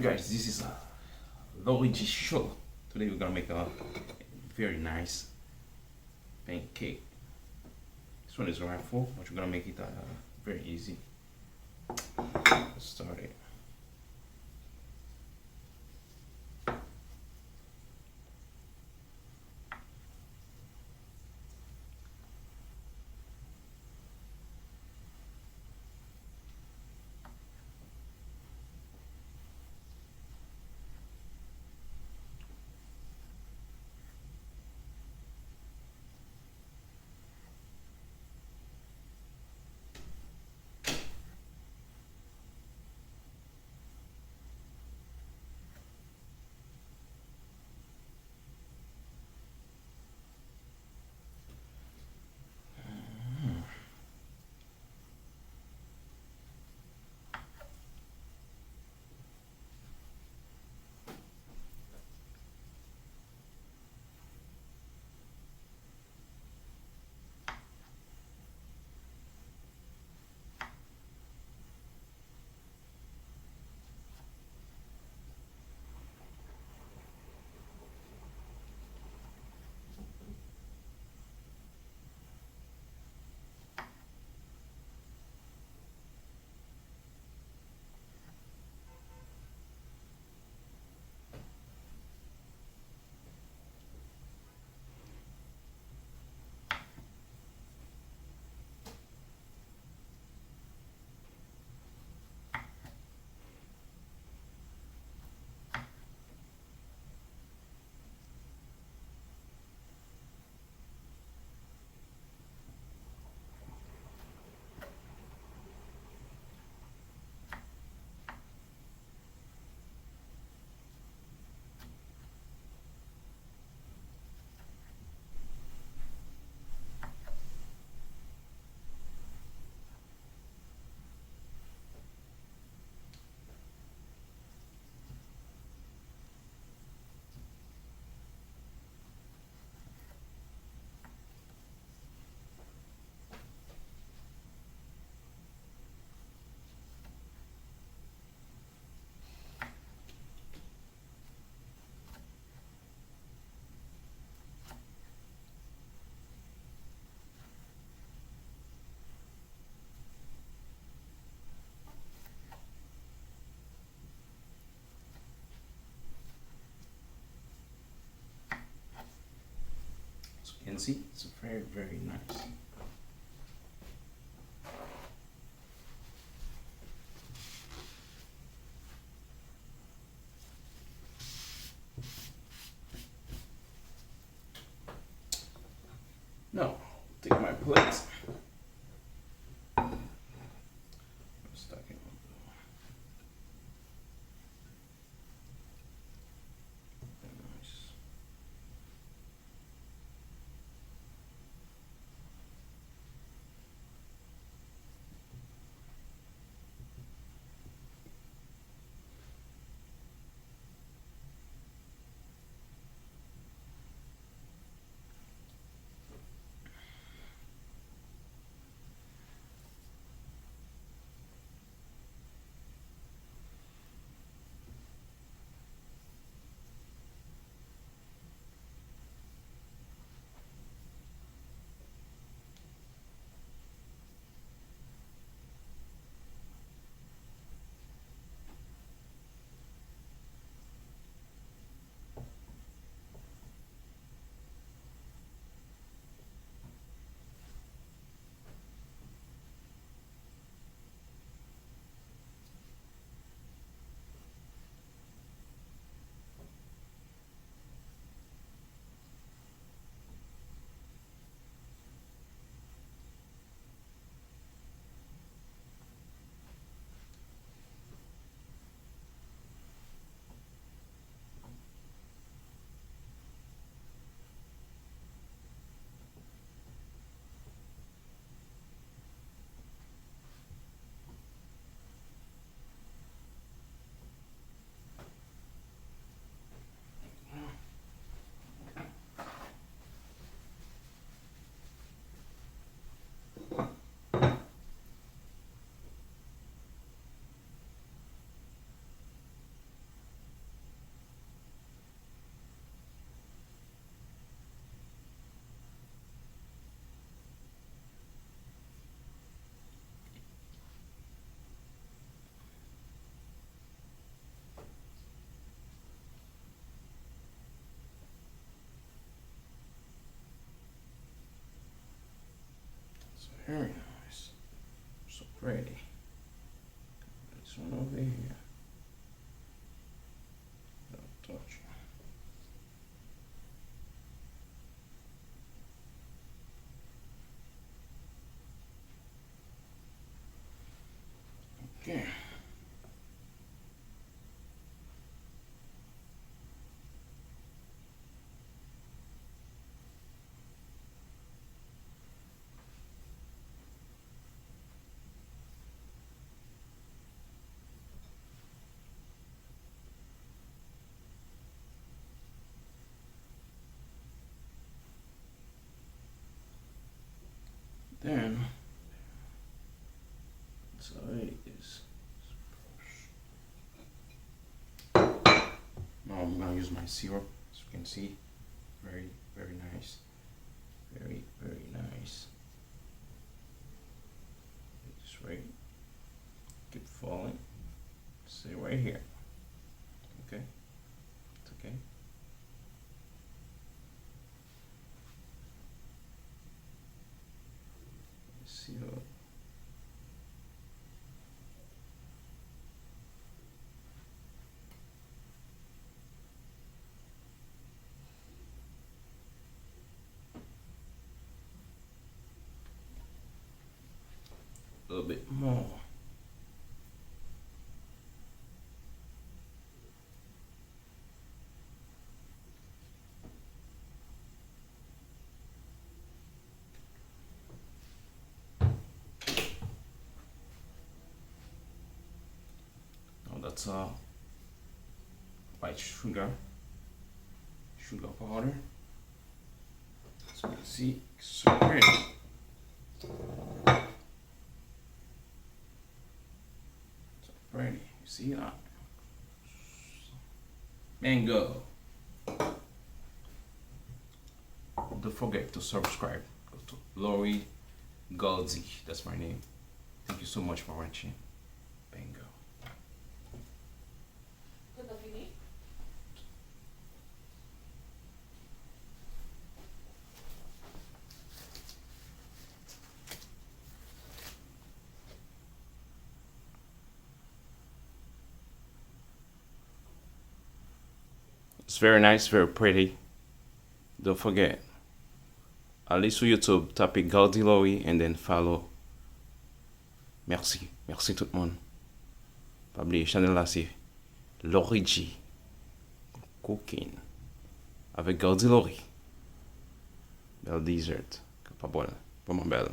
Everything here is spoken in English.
guys, this is Luigi Show. Today we're gonna make a very nice pancake. This one is rifle, but we're gonna make it very easy. Let's start it. So you can see it's very nice. Now take my plate. Stack it on nice. Very nice. So pretty. This one over here. Don't touch. Okay. Then, so it is. Now I'm gonna use my syrup, as you can see. Very, very nice. Very, very nice. Just right. Keep falling. Stay right here. Okay? It's okay. Syrup. A little bit more. Now that's white sugar powder. So you can see, so pretty. So pretty. You see that? Mango. Don't forget to subscribe. Go to Lori Galdi. That's my name. Thank you so much for watching. Bingo. It's very nice, very pretty. Don't forget. Allez sur YouTube, tapez Galdi Lori and then follow. Merci. Merci tout le monde. Pas oublier, channel là c'est Lori G. Cooking. Avec Galdi Lori. Belle dessert. Pas bonne. Vraiment belle.